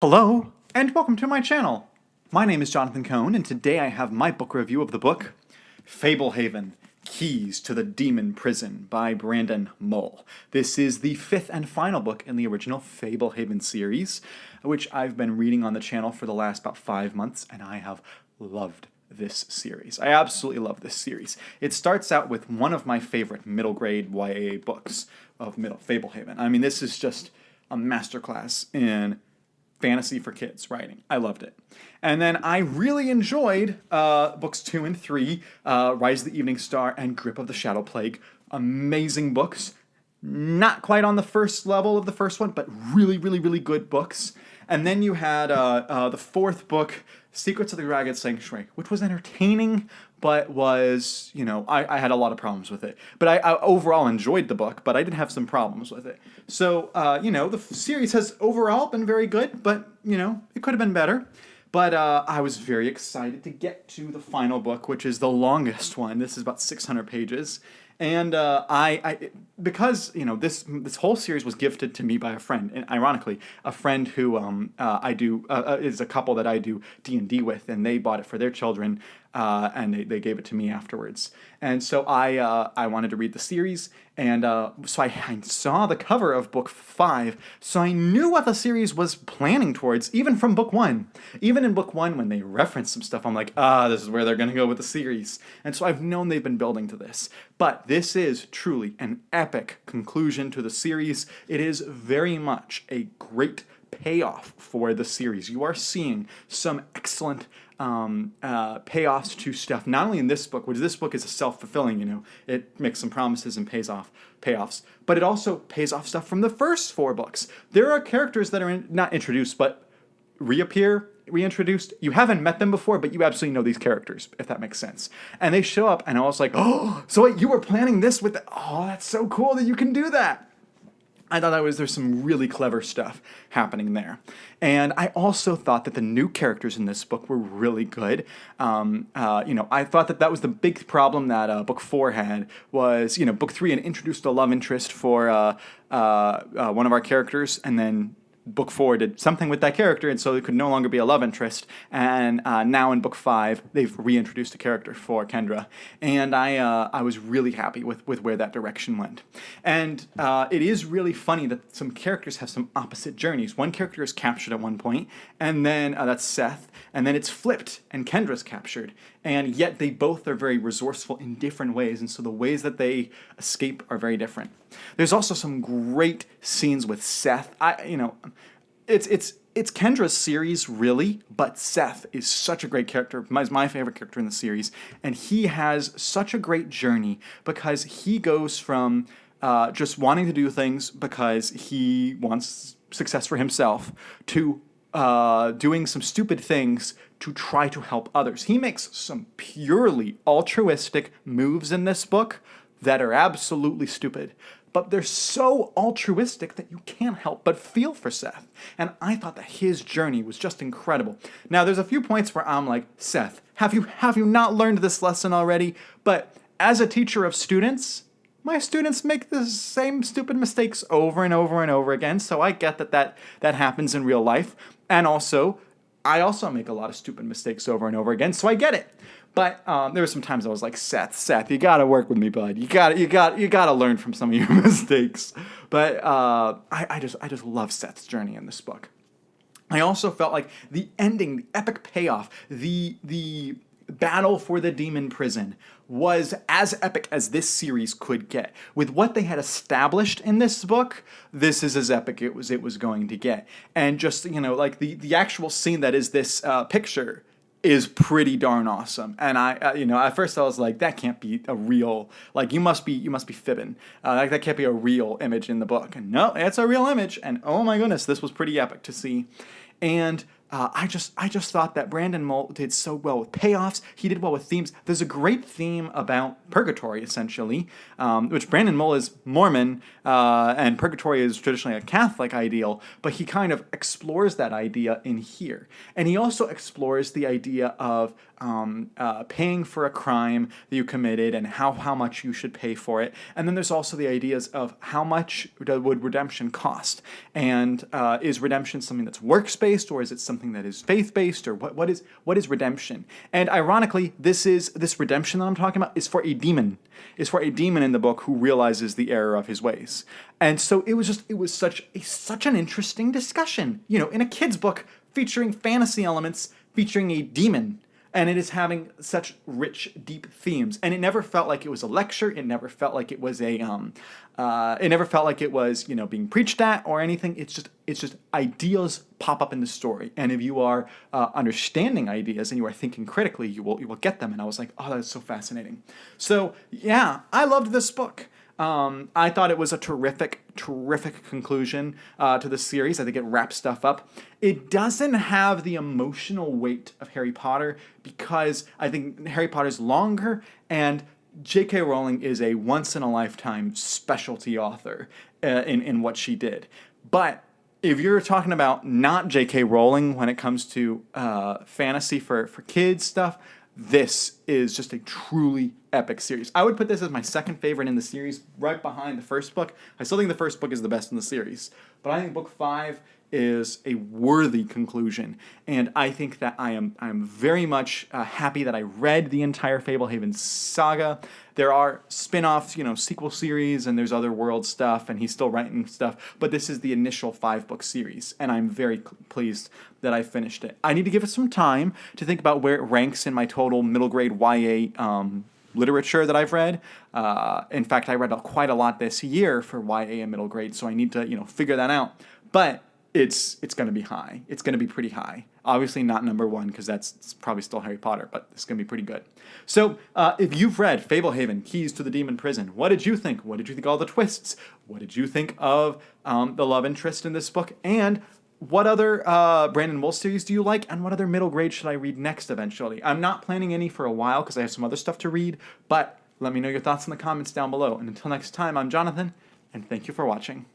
Hello, and welcome to my channel. My name is Jonathan Cohn, and today I have my book review of the book Fablehaven, Keys to the Demon Prison by Brandon Mull. This is the fifth and final book in the original Fablehaven series, which I've been reading on the channel for the last about 5 months, and I have loved this series. I absolutely love this series. It starts out with one of my favorite middle grade YA books of Fablehaven. I mean, this is just a masterclass in fantasy for kids writing. I loved it. And then I really enjoyed books 2 and 3, Rise of the Evening Star and Grip of the Shadow Plague. Amazing books. Not quite on the first level of the first one, but really, really, really good books. And then you had the fourth book, Secrets of the Ragged Sanctuary, which was entertaining, but was, I had a lot of problems with it. But I overall enjoyed the book, but I did have some problems with it. So, the series has overall been very good, but, it could have been better. But I was very excited to get to the final book, which is the longest one. This is about 600 pages. And because this whole series was gifted to me by a friend, and ironically, a friend who is a couple that I do D&D with, and they bought it for their children, and they gave it to me afterwards. And so I wanted to read the series, and so I saw the cover of book 5, so I knew what the series was planning towards, even from book 1. Even in book 1, when they referenced some stuff, I'm like, this is where they're going to go with the series. And so I've known they've been building to this. But this is truly an epic conclusion to the series. It is very much a great payoff for the series. You are seeing some excellent payoffs to stuff, not only in this book, which this book is a self-fulfilling, it makes some promises and pays off payoffs, but it also pays off stuff from the first 4 books. There are characters that are not introduced, but reintroduced. You haven't met them before, but you absolutely know these characters, if that makes sense. And they show up, and I was like, oh, so wait, you were planning this with oh, that's so cool that you can do that. I thought there's some really clever stuff happening there. And I also thought that the new characters in this book were really good. I thought that was the big problem that book 4 had was, book 3 had introduced a love interest for one of our characters, and then book 4 did something with that character, and so it could no longer be a love interest. And now in book 5, they've reintroduced a character for Kendra, and I was really happy with where that direction went. And it is really funny that some characters have some opposite journeys. One character is captured at one point, and then that's Seth, and then it's flipped, and Kendra's captured. And yet they both are very resourceful in different ways, and so the ways that they escape are very different. There's also some great scenes with Seth. It's Kendra's series, really, but Seth is such a great character. He's my favorite character in the series, and he has such a great journey because he goes from just wanting to do things because he wants success for himself to doing some stupid things to try to help others. He makes some purely altruistic moves in this book that are absolutely stupid, but they're so altruistic that you can't help but feel for Seth. And I thought that his journey was just incredible. Now, there's a few points where I'm like, Seth, have you not learned this lesson already? But as a teacher of students, my students make the same stupid mistakes over and over and over again, so I get that happens in real life. And also, I also make a lot of stupid mistakes over and over again, so I get it. But there were some times I was like, Seth, you gotta work with me, bud. You gotta learn from some of your mistakes. But I just love Seth's journey in this book. I also felt like the ending, the epic payoff, the battle for the demon prison was as epic as this series could get. With what they had established in this book, this is as epic it was going to get. And just, the actual scene that is this picture is pretty darn awesome. And I at first I was like, that can't be a real, you must be fibbing. That can't be a real image in the book. And no, it's a real image. And oh my goodness, this was pretty epic to see. And I just thought that Brandon Mull did so well with payoffs. He did well with themes. There's a great theme about purgatory, essentially, which Brandon Mull is Mormon, and purgatory is traditionally a Catholic ideal, but he kind of explores that idea in here. And he also explores the idea of paying for a crime that you committed and how much you should pay for it. And then there's also the ideas of how much would redemption cost, and is redemption something that's works-based, or is it something that is faith-based, or what is redemption? And ironically, this redemption that I'm talking about is for a demon. Is for a demon in the book who realizes the error of his ways. And so it was such an interesting discussion, in a kid's book featuring fantasy elements, featuring a demon. And it is having such rich, deep themes, and it never felt like it was a lecture. It never felt like it was it never felt like it was being preached at or anything. It's just ideas pop up in the story, and if you are understanding ideas and you are thinking critically, you will get them. And I was like, oh, that's so fascinating. So yeah, I loved this book. I thought it was a terrific conclusion to the series. I think it wraps stuff up. It doesn't have the emotional weight of Harry Potter because I think Harry Potter's longer, and J.K. Rowling is a once-in-a-lifetime specialty author in what she did. But if you're talking about not J.K. Rowling when it comes to fantasy for kids stuff, this is just a truly epic series. I would put this as my second favorite in the series, right behind the first book. I still think the first book is the best in the series, but I think book 5 is a worthy conclusion, and I think that I am very much happy that I read the entire Fablehaven saga. There are spin-offs, sequel series, and there's other world stuff, and he's still writing stuff, but this is the initial 5-book series, and I'm very pleased that I finished it. I need to give it some time to think about where it ranks in my total middle grade YA literature that I've read. In fact, I read quite a lot this year for YA and middle grade, so I need to figure that out. But it's going to be high. It's going to be pretty high. Obviously not number 1 because it's probably still Harry Potter, but it's going to be pretty good. So if you've read Fablehaven, Keys to the Demon Prison, what did you think? What did you think of all the twists? What did you think of the love interest in this book? And what other Brandon Mull series do you like? And what other middle grade should I read next eventually? I'm not planning any for a while because I have some other stuff to read, but let me know your thoughts in the comments down below. And until next time, I'm Jonathan, and thank you for watching.